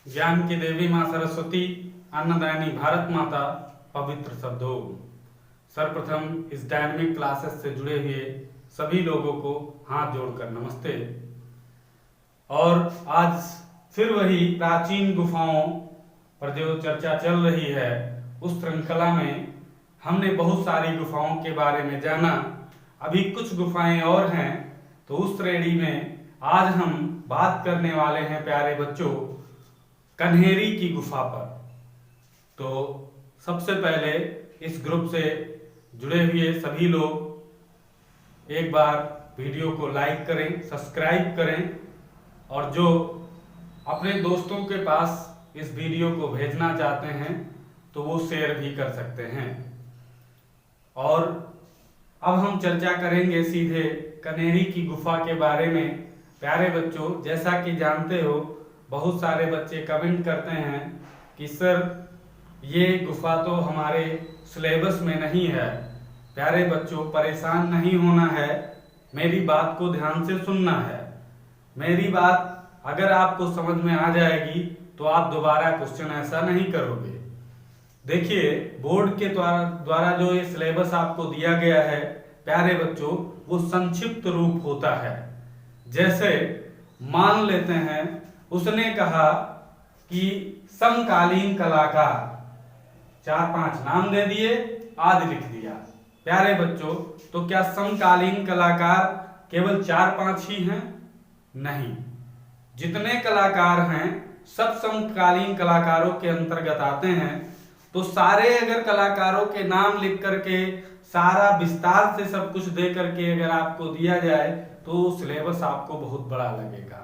ज्ञान की देवी माँ सरस्वती, अन्नदायिनी भारत माता, पवित्र शब्दों। सर्वप्रथम इस डायनेमिक क्लासेस से जुड़े हुए सभी लोगों को हाथ जोड़कर नमस्ते। और आज फिर वही प्राचीन गुफाओं पर जो चर्चा चल रही है, उस श्रृंखला में हमने बहुत सारी गुफाओं के बारे में जाना। अभी कुछ गुफाएं और हैं, तो उस श्रेणी में आज हम बात करने वाले हैं प्यारे बच्चों कन्हेरी की गुफा पर। तो सबसे पहले इस ग्रुप से जुड़े हुए सभी लोग एक बार वीडियो को लाइक करें, सब्सक्राइब करें, और जो अपने दोस्तों के पास इस वीडियो को भेजना चाहते हैं तो वो शेयर भी कर सकते हैं। और अब हम चर्चा करेंगे सीधे कन्हेरी की गुफा के बारे में। प्यारे बच्चों, जैसा कि जानते हो, बहुत सारे बच्चे कमेंट करते हैं कि सर ये गुफा तो हमारे सिलेबस में नहीं है। प्यारे बच्चों, परेशान नहीं होना है, मेरी बात को ध्यान से सुनना है। मेरी बात अगर आपको समझ में आ जाएगी तो आप दोबारा क्वेश्चन ऐसा नहीं करोगे। देखिए, बोर्ड के द्वारा जो ये सिलेबस आपको दिया गया है प्यारे बच्चों, वो संक्षिप्त रूप होता है। जैसे मान लेते हैं उसने कहा कि समकालीन कलाकार, 4-5 नाम दे दिए, आदि लिख दिया। प्यारे बच्चों, तो क्या समकालीन कलाकार केवल 4-5 ही हैं? नहीं, जितने कलाकार हैं सब समकालीन कलाकारों के अंतर्गत आते हैं। तो सारे अगर कलाकारों के नाम लिख करके सारा विस्तार से सब कुछ दे करके अगर आपको दिया जाए तो सिलेबस आपको बहुत बड़ा लगेगा।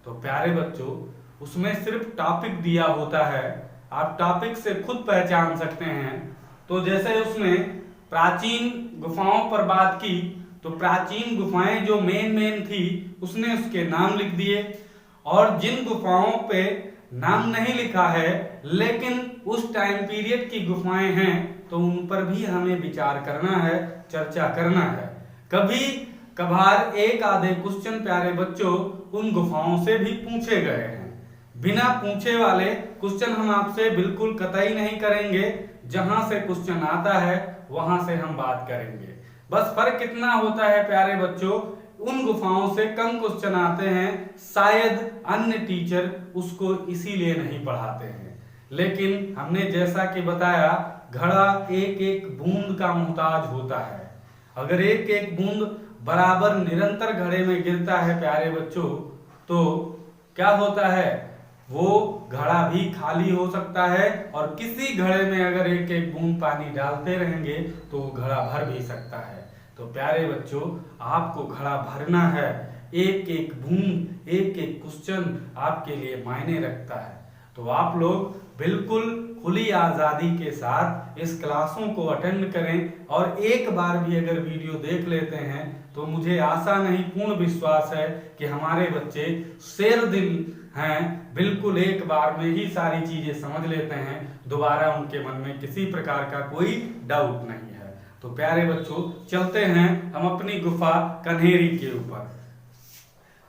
तो प्यारे बच्चों, उसमें सिर्फ टॉपिक दिया होता है, आप टॉपिक से खुद पहचान सकते हैं। तो जैसे उसने प्राचीन गुफाओं पर बात की, तो प्राचीन गुफाएं जो मेन थी उसने उसके नाम लिख दिए। और जिन गुफाओं पे नाम नहीं लिखा है लेकिन उस टाइम पीरियड की गुफाएं हैं, तो उन पर भी हमें विचार करना है, चर्चा करना है। कभी कभार एक आधे क्वेश्चन प्यारे बच्चों उन गुफाओं से भी पूछे गए हैं। बिना पूछे वाले क्वेश्चन हम आपसे बिल्कुल कतई नहीं करेंगे। जहां से क्वेश्चन आता है वहां से हम बात करेंगे। बस फर्क कितना होता है प्यारे बच्चों, उन गुफाओं से कम क्वेश्चन आते हैं, शायद अन्य टीचर उसको इसीलिए नहीं पढ़ाते हैं। लेकिन हमने जैसा कि बताया, घड़ा एक एक बूंद का मोहताज होता है। अगर एक एक बूंद बराबर निरंतर घड़े में गिरता है प्यारे बच्चों, तो क्या होता है, वो घड़ा भी खाली हो सकता है। और किसी घड़े में अगर एक एक बूंद पानी डालते रहेंगे तो वो घड़ा भर भी सकता है। तो प्यारे बच्चों, आपको घड़ा भरना है, एक एक बूंद, एक एक क्वेश्चन आपके लिए मायने रखता है। तो आप लोग बिल्कुल खुली आजादी के साथ इस क्लासों को अटेंड करें। और एक बार भी अगर वीडियो देख लेते हैं तो मुझे आशा नहीं, पूर्ण विश्वास है कि हमारे बच्चे शेर दिल हैं, बिल्कुल एक बार में ही सारी चीजें समझ लेते हैं, दोबारा उनके मन में किसी प्रकार का कोई डाउट नहीं है। तो प्यारे बच्चों, चलते हैं हम अपनी गुफा कन्हेरी के ऊपर।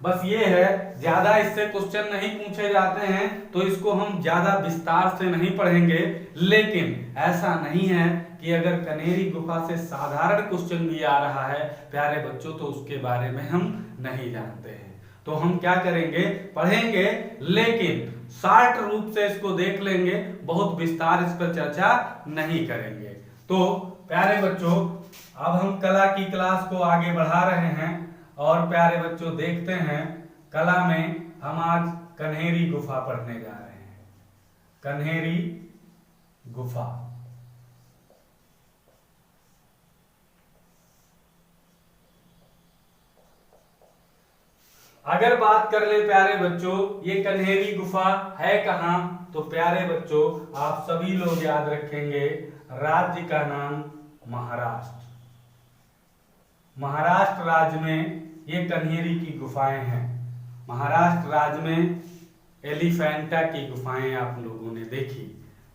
बस ये है, ज्यादा इससे क्वेश्चन नहीं पूछे जाते हैं तो इसको हम ज्यादा विस्तार से नहीं पढ़ेंगे। लेकिन ऐसा नहीं है कि अगर कन्हेरी गुफा से साधारण क्वेश्चन भी आ रहा है प्यारे बच्चों, तो उसके बारे में हम नहीं जानते हैं। तो हम क्या करेंगे, पढ़ेंगे, लेकिन शॉर्ट रूप से इसको देख लेंगे, बहुत विस्तार इस पर चर्चा नहीं करेंगे। तो प्यारे बच्चों, अब हम कला की क्लास को आगे बढ़ा रहे हैं। और प्यारे बच्चों, देखते हैं कला में हम आज कन्हेरी गुफा पढ़ने जा रहे हैं। कन्हेरी गुफा। अगर बात कर ले प्यारे बच्चों, ये कन्हेरी गुफा है कहां, तो प्यारे बच्चों आप सभी लोग याद रखेंगे, राज्य का नाम महाराष्ट्र। महाराष्ट्र राज्य में ये कन्हेरी की गुफाएं हैं। महाराष्ट्र राज्य में एलिफेंटा की गुफाएं आप लोगों ने देखी।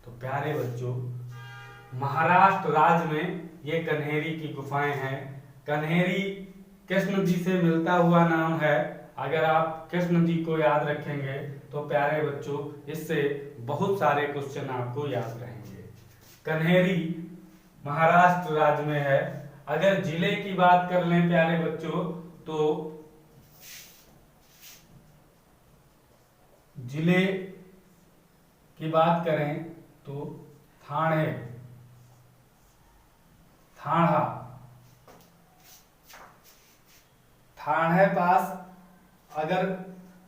तो प्यारे बच्चों, महाराष्ट्र राज्य में ये कन्हेरी की गुफाएं हैं। कन्हेरी कृष्ण जी से मिलता हुआ नाम है, अगर आप कृष्ण जी को याद रखेंगे तो प्यारे बच्चों इससे बहुत सारे क्वेश्चन आपको याद रहेंगे। कन्हेरी महाराष्ट्र राज्य में है। अगर जिले की बात कर लें प्यारे बच्चों तो जिले की बात करें तो थाने, थाना, थाने पास। अगर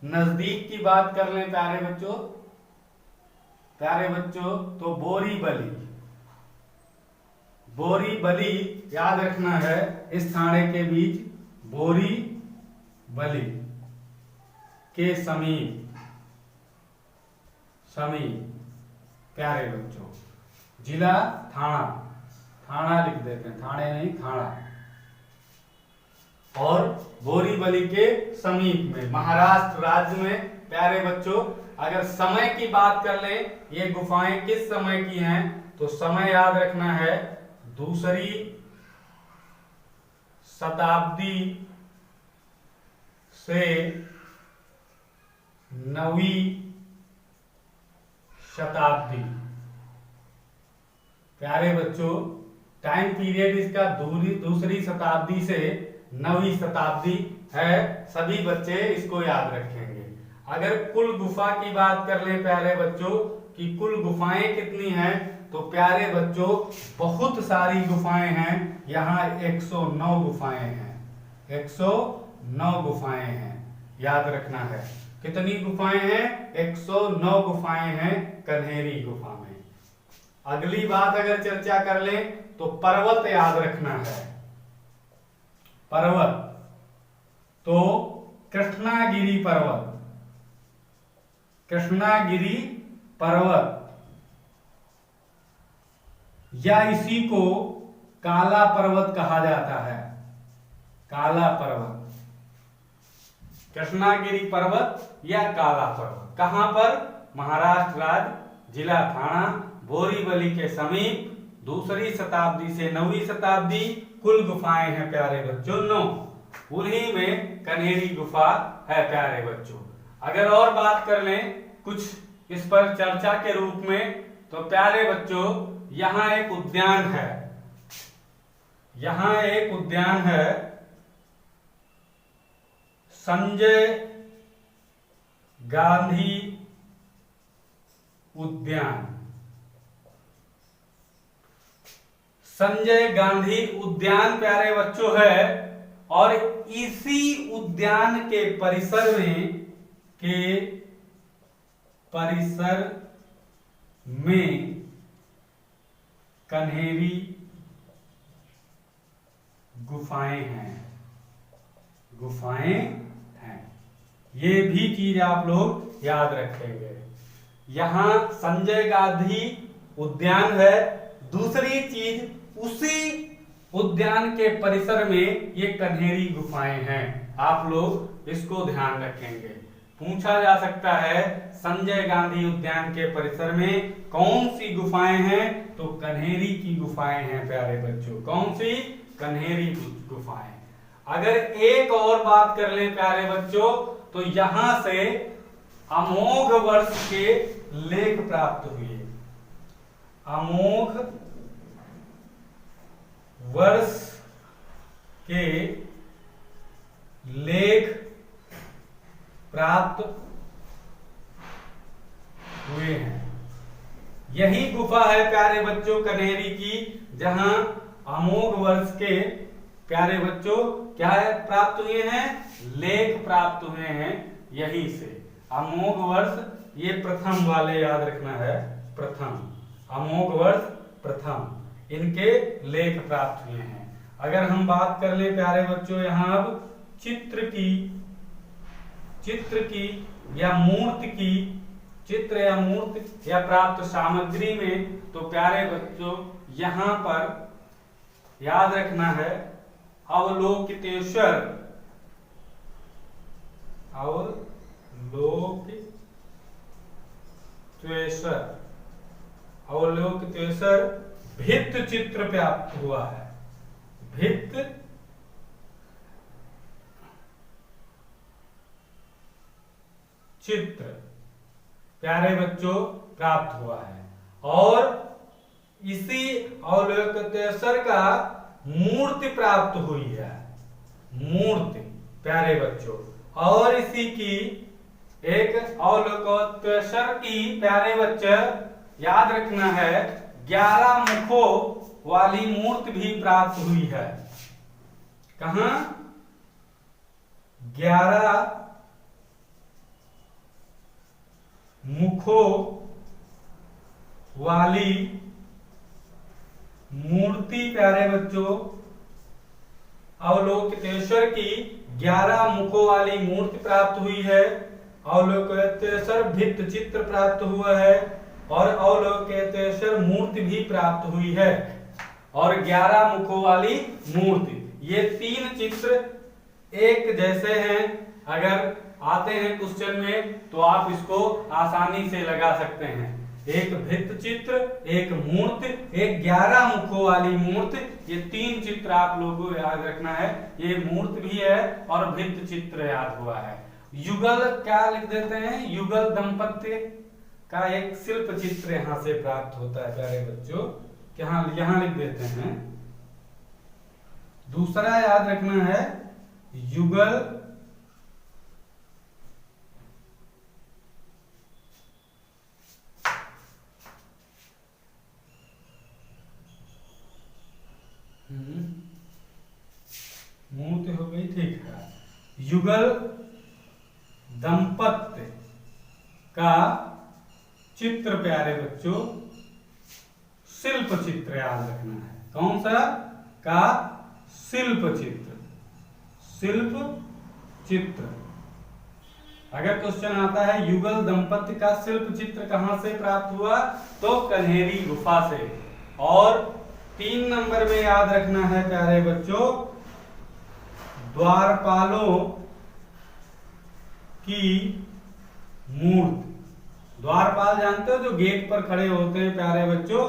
नजदीक की बात कर लें प्यारे बच्चों तो बोरीवली, बोरीवली याद रखना है इस थाने के बीच, बोरीवली के समीप प्यारे बच्चों। जिला थाना, थाना लिख देते हैं, थाने नहीं थाना, और बोरीवली के समीप में महाराष्ट्र राज्य में प्यारे बच्चों। अगर समय की बात कर लें ये गुफाएं किस समय की हैं तो समय याद रखना है दूसरी शताब्दी से 9वीं शताब्दी। प्यारे बच्चों टाइम पीरियड इसका दूसरी शताब्दी से 9वीं शताब्दी है। सभी बच्चे इसको याद रखेंगे। अगर कुल गुफा की बात कर लें प्यारे बच्चों कि कुल गुफाएं कितनी हैं तो प्यारे बच्चों बहुत सारी गुफाएं हैं। यहाँ 109 गुफाएं हैं, 109 गुफाएं हैं, याद रखना है। कितनी गुफाएं हैं? 109 गुफाएं हैं कन्हेरी गुफा में। अगली बात अगर चर्चा कर लें तो पर्वत याद रखना है। पर्वत तो कृष्णागिरी पर्वत, कृष्णागिरी पर्वत या इसी को काला पर्वत कहा जाता है, काला पर्वत, कृष्णागिरी पर्वत या काला पर्वत। कहां पर? महाराष्ट्र राज्य, जिला थाना, बोरीवली के समीप, दूसरी शताब्दी से 9वीं शताब्दी। कुल गुफाएं हैं प्यारे बच्चों 9, उन्हीं में कन्हेरी गुफा है प्यारे बच्चों। अगर और बात कर लें कुछ इस पर चर्चा के रूप में तो प्यारे बच्चों यहाँ एक उद्यान है, यहाँ एक उद्यान है संजय गांधी उद्यान। संजय गांधी उद्यान प्यारे बच्चों है और इसी उद्यान के परिसर में कन्हेरी गुफाएं हैं, गुफाएं हैं। ये भी चीज आप लोग याद रखेंगे। यहां संजय गांधी उद्यान है। दूसरी चीज उसी उद्यान के परिसर में ये कन्हेरी गुफाएं हैं। आप लोग इसको ध्यान रखेंगे। पूछा जा सकता है संजय गांधी उद्यान के परिसर में कौन सी गुफाएं हैं तो कन्हेरी की गुफाएं हैं प्यारे बच्चों। कौन सी? कन्हेरी गुफाएं। अगर एक और बात कर लें प्यारे बच्चों तो यहां से अमोघ वर्ष के लेख प्राप्त हुए, अमोघ वर्ष के लेख प्राप्त हुए हैं। यही गुफा है प्यारे बच्चों कन्हेरी की जहां अमोघ वर्ष के प्यारे बच्चों क्या है प्राप्त हुए हैं? लेख प्राप्त हुए हैं। यहीं से अमोघ वर्ष, ये प्रथम वाले याद रखना है, प्रथम अमोघ वर्ष प्रथम, इनके लेख प्राप्त हुए हैं। अगर हम बात कर ले प्यारे बच्चों यहां अब चित्र की या मूर्ति की, चित्र या मूर्ति या प्राप्त सामग्री में तो प्यारे बच्चों यहां पर याद रखना है अवलोकितेश्वर, अवलोकितेश्वर भित्त चित्र प्राप्त हुआ है। भित्त चित्र प्यारे बच्चों प्राप्त हुआ है और इसी अवलोकतेश्वर का मूर्ति प्राप्त हुई है, मूर्ति प्यारे बच्चों। और इसी की एक अवलोकतेश्वर की प्यारे बच्चे याद रखना है 11 मुखों वाली मूर्ति भी प्राप्त हुई है। कहां? 11 मुखों वाली मूर्ति प्यारे बच्चों, अवलोकितेश्वर की 11 मुखों वाली मूर्ति प्राप्त हुई है। अवलोकितेश्वर भित्त चित्र प्राप्त हुआ है और अवलोकितेश्वर मूर्ति भी प्राप्त हुई है और 11 मुखों वाली मूर्ति, ये 3 चित्र एक जैसे हैं। अगर आते हैं क्वेश्चन में तो आप इसको आसानी से लगा सकते हैं। एक भित्त चित्र, एक मूर्ति, एक 11 मुखों वाली मूर्ति, ये 3 चित्र आप लोगों को याद रखना है। ये मूर्ति भी है और भित्त चित्र याद हुआ है। युगल क्या लिख देते हैं? युगल दंपत्ति का एक शिल्प चित्र यहाँ से प्राप्त होता है प्यारे बच्चों, यहाँ लिख देते हैं। दूसरा याद रखना है युगल मूर्ति हो गई, ठीक है। युगल दंपत्ति का चित्र प्यारे बच्चों शिल्प चित्र याद रखना है। कौन सा? का शिल्प चित्र, शिल्प चित्र। अगर क्वेश्चन आता है युगल दंपत्ति का शिल्प चित्र कहां से प्राप्त हुआ, तो कन्हेरी गुफा से। और 3 नंबर में याद रखना है प्यारे बच्चों द्वारपालों की मूर्ति। द्वारपाल जानते हो जो गेट पर खड़े होते हैं प्यारे बच्चों,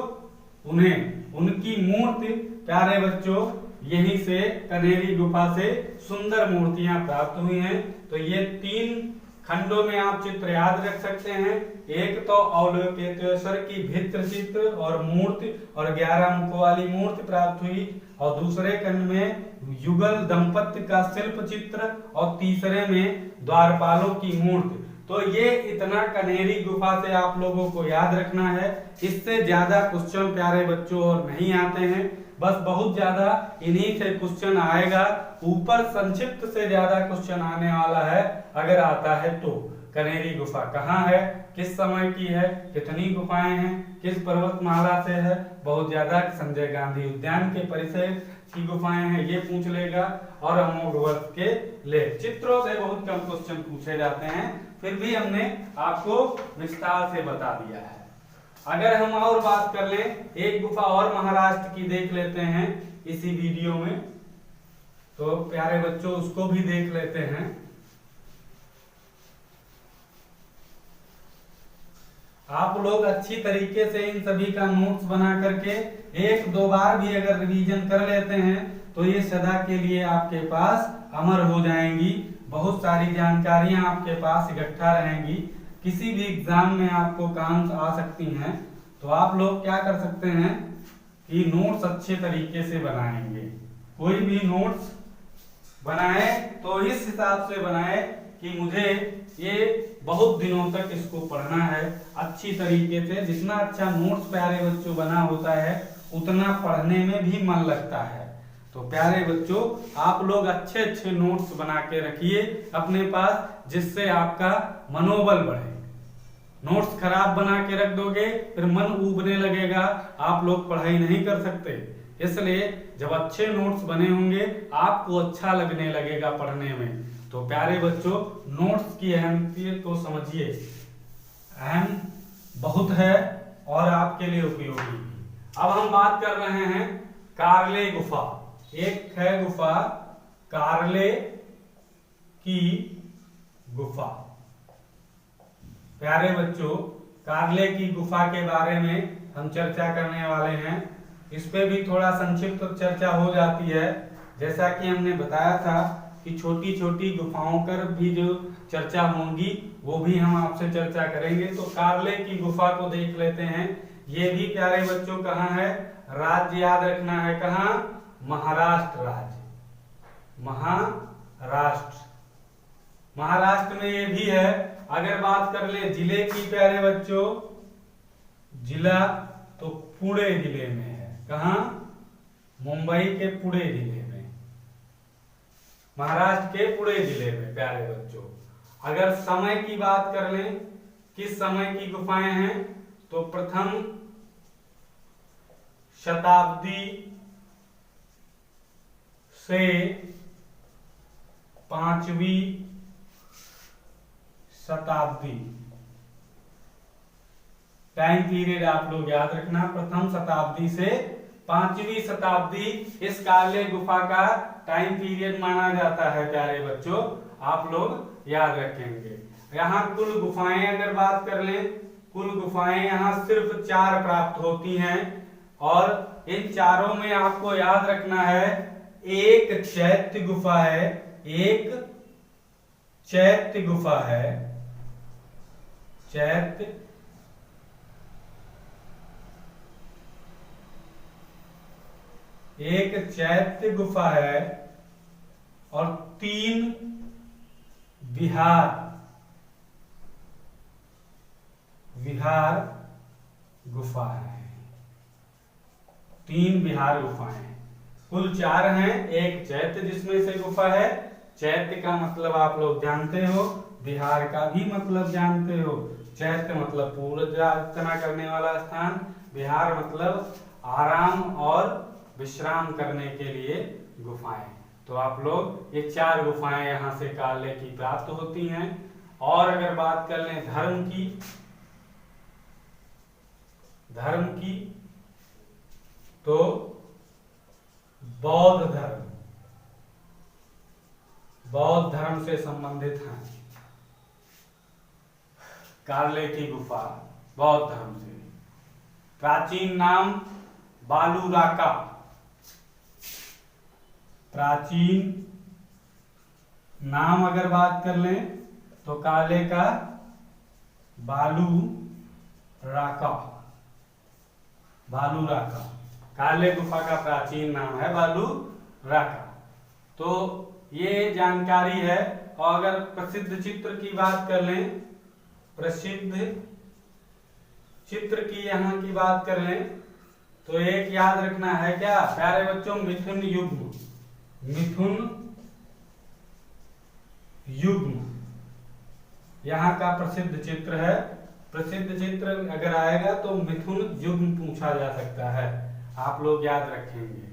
उनकी मूर्ति प्यारे बच्चों यहीं से कन्हेरी गुफा से सुंदर मूर्तियां प्राप्त हुई हैं। तो ये 3 खंडों में आप चित्र याद रख सकते हैं। एक तो अवलोकितेश्वर की भित्त चित्र और मूर्ति और 11 मुखों वाली मूर्ति प्राप्त हुई, और दूसरे खंड में युगल दंपत्ति का शिल्प चित्र और तीसरे में द्वारपालों की मूर्ति। तो ये इतना कन्हेरी गुफा से आप लोगों को याद रखना है। इससे ज्यादा क्वेश्चन प्यारे बच्चों और नहीं आते हैं, बस बहुत ज्यादा इन्हीं से क्वेश्चन आएगा। ऊपर संक्षिप्त से ज्यादा क्वेश्चन आने वाला है अगर आता है तो। कन्हेरी गुफा कहाँ है, किस समय की है, कितनी गुफाएं हैं, किस पर्वतमाला से है, बहुत ज्यादा संजय गांधी उद्यान के परिसर की गुफाएं हैं, ये पूछ लेगा। और अमोघवर्ष के लेख, चित्रों से बहुत कम क्वेश्चन पूछे जाते हैं, फिर भी हमने आपको विस्तार से बता दिया है। अगर हम और बात कर लें, एक गुफा और महाराष्ट्र की देख लेते हैं इसी वीडियो में, तो प्यारे बच्चों उसको भी देख लेते हैं। आप लोग अच्छी तरीके से इन सभी का नोट्स बना करके 1-2 बार भी अगर रिवीजन कर लेते हैं तो ये सदा के लिए आपके पास अमर हो जाएंगी। बहुत सारी जानकारियां आपके पास इकट्ठा रहेंगी, किसी भी एग्जाम में आपको काम आ सकती हैं। तो आप लोग क्या कर सकते हैं कि नोट्स अच्छे तरीके से बनाएंगे। कोई भी नोट्स बनाए तो इस हिसाब से बनाए कि मुझे ये बहुत दिनों तक इसको पढ़ना है अच्छी तरीके से। जितना अच्छा नोट्स प्यारे बच्चों बना होता है उतना पढ़ने में भी मन लगता है। तो प्यारे बच्चों आप लोग अच्छे अच्छे नोट्स बना के रखिए अपने पास, जिससे आपका मनोबल बढ़े। नोट्स खराब बना के रख दोगे फिर मन ऊबने लगेगा, आप लोग पढ़ाई नहीं कर सकते। इसलिए जब अच्छे नोट्स बने होंगे आपको अच्छा लगने लगेगा पढ़ने में। तो प्यारे बच्चों नोट्स की अहमियत को समझिए, अहम बहुत है और आपके लिए उपयोगी। अब हम बात कर रहे हैं कार्ले गुफा। एक है गुफा कार्ले की गुफा। प्यारे बच्चों कार्ले की गुफा के बारे में हम चर्चा करने वाले हैं। इस पे भी थोड़ा संक्षिप्त चर्चा हो जाती है। जैसा कि हमने बताया था कि छोटी छोटी गुफाओं पर भी जो चर्चा होंगी वो भी हम आपसे चर्चा करेंगे। तो कार्ले की गुफा को देख लेते हैं। ये भी प्यारे बच्चों कहाँ है, राज्य याद रखना है, कहाँ, महाराष्ट्र राज्य, महाराष्ट्र, महाराष्ट्र में ये भी है। अगर बात कर ले जिले की प्यारे बच्चों, जिला तो पुणे जिले में है, कहाँ, मुंबई के पुणे जिले में, महाराष्ट्र के पुणे जिले में प्यारे बच्चों। अगर समय की बात कर लें, किस समय की गुफाएं हैं, तो प्रथम शताब्दी से 5वीं शताब्दी, टाइम पीरियड आप लोग याद रखना, प्रथम शताब्दी से 5वीं शताब्दी इस कार्ले गुफा का टाइम पीरियड माना जाता है प्यारे बच्चों, आप लोग याद रखेंगे। यहाँ कुल गुफाएं अगर बात कर लें, कुल गुफाएं यहाँ सिर्फ 4 प्राप्त होती हैं और इन चारों में आपको याद रखना है, एक चैत्य गुफा है, एक चैत्य गुफा है, चैत्य, एक चैत्य गुफा है और 3 विहार गुफा है, 3 विहार गुफाएं, कुल 4 हैं। एक चैत्य जिसमें से गुफा है, चैत्य का मतलब आप लोग जानते हो, विहार का भी मतलब जानते हो। चैत्य मतलब पूजा अर्चना करने वाला स्थान, विहार मतलब आराम और विश्राम करने के लिए गुफाएं। तो आप लोग ये 4 गुफाएं यहाँ से कार्ले की प्राप्त होती हैं। और अगर बात कर लें धर्म की तो बौद्ध धर्म से संबंधित हैं कार्ले की गुफा, बौद्ध धर्म से। प्राचीन नाम बालूराका, प्राचीन नाम अगर बात कर लें तो कार्ले का बालूराका, कार्ले गुफा का प्राचीन नाम है बालूराका। तो ये जानकारी है। और अगर प्रसिद्ध चित्र की बात कर लें, प्रसिद्ध चित्र की यहाँ की बात कर लें तो एक याद रखना है क्या प्यारे बच्चों, मिथुन युग्म यहाँ का प्रसिद्ध चित्र है। प्रसिद्ध चित्र अगर आएगा तो मिथुन युग्म पूछा जा सकता है, आप लोग याद रखेंगे।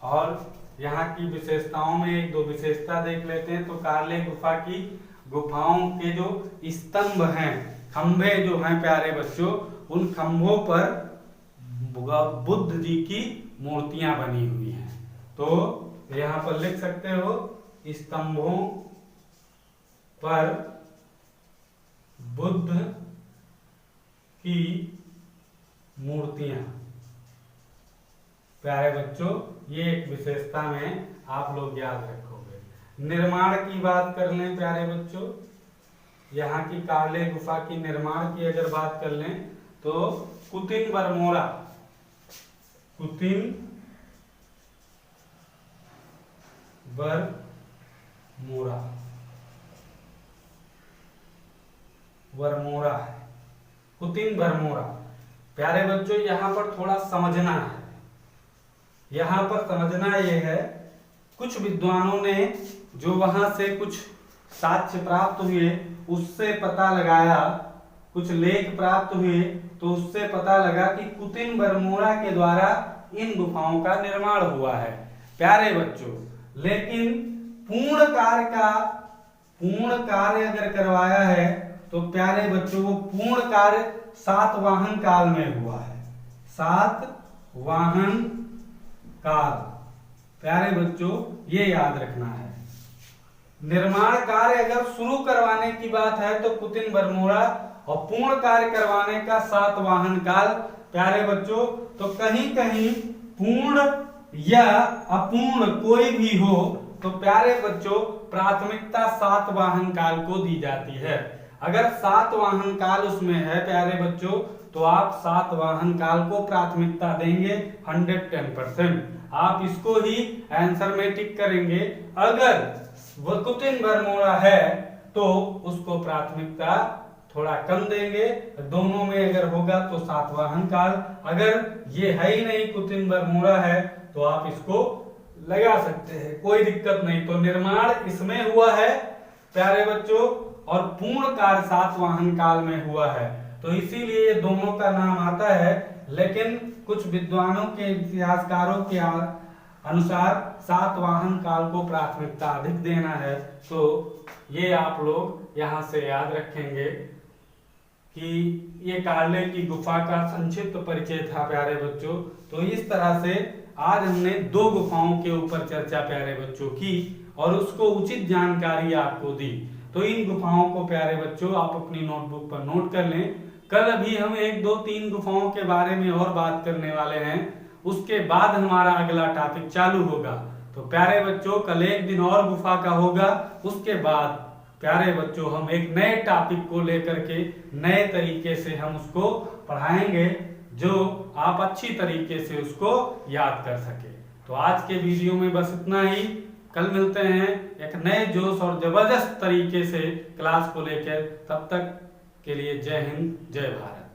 और यहाँ की विशेषताओं में 1-2 विशेषता देख लेते हैं। तो कार्ले गुफा की गुफाओं के जो स्तंभ हैं, खंभे जो हैं प्यारे बच्चों, उन खंभों पर बुद्ध जी की मूर्तियां बनी हुई हैं। तो यहाँ पर लिख सकते हो, स्तंभों पर बुद्ध की मूर्तियां, प्यारे बच्चों, ये एक विशेषता में आप लोग याद रखोगे। निर्माण की बात कर लें प्यारे बच्चों, यहाँ की कार्ले गुफा की निर्माण की अगर बात कर लें तो कुतिन बरमोरा है, कुतिन बरमोरा। प्यारे बच्चों यहाँ पर थोड़ा समझना है, यहाँ पर समझना ये है, कुछ विद्वानों ने जो वहां से कुछ साक्ष्य प्राप्त हुए उससे पता लगाया, कुछ लेख प्राप्त हुए तो उससे पता लगा कि कुतिन बरमोरा के द्वारा इन गुफाओं का निर्माण हुआ है प्यारे बच्चों। लेकिन पूर्ण कार्य अगर करवाया है तो प्यारे बच्चों वो पूर्ण कार्य सातवाहन काल में हुआ है, सातवाहन काल, प्यारे बच्चों ये याद रखना है। निर्माण कार्य अगर शुरू करवाने की बात है तो कुतिन बरमोरा, और पूर्ण कार्य करवाने का सातवाहन काल प्यारे बच्चों, तो कहीं कहीं पूर्ण या अपूर्ण कोई भी हो तो प्यारे बच्चों प्राथमिकता सातवाहन काल को दी जाती है। अगर सातवाहन काल उसमें है प्यारे बच्चों तो आप सातवाहन काल को प्राथमिकता देंगे 110%। आप इसको ही आंसर में टिक करेंगे। अगर वकुतिन बरमोड़ा है तो उसको प्राथमिकता थोड़ा कम देंगे, दोनों में अगर होगा तो सातवाहन काल, अगर ये है ही नहीं कुतिन बरमोड़ा है तो आप इसको लगा सकते हैं, कोई दिक्कत नहीं। तो निर्माण इसमें हुआ है प्यारे बच्चों और पूर्ण कार्य सातवाहन काल में हुआ है, तो इसीलिए ये दोनों का नाम आता है। लेकिन कुछ विद्वानों के इतिहासकारों के अनुसार सातवाहन काल को प्राथमिकता अधिक देना है। तो ये आप लोग यहाँ से याद रखेंगे कि ये कार्ले की गुफा का संक्षिप्त परिचय था प्यारे बच्चों। तो इस तरह से आज हमने 2 गुफाओं के ऊपर चर्चा प्यारे बच्चों की और उसको उचित जानकारी आपको दी। तो इन गुफाओं को प्यारे बच्चों आप अपनी नोटबुक पर नोट कर लें। कल अभी हम 1, 2, 3 गुफाओं के बारे में और बात करने वाले हैं, उसके बाद हमारा अगला टॉपिक चालू होगा। तो प्यारे बच्चों कल एक दिन और गुफा का होगा, उसके बाद प्यारे बच्चों हम एक नए टॉपिक को लेकर के नए तरीके से हम उसको पढ़ाएंगे जो आप अच्छी तरीके से उसको याद कर सके। तो आज के वीडियो में बस इतना ही। कल मिलते हैं एक नए जोश और जबरदस्त तरीके से क्लास को लेकर। तब तक के लिए जय हिंद, जय भारत।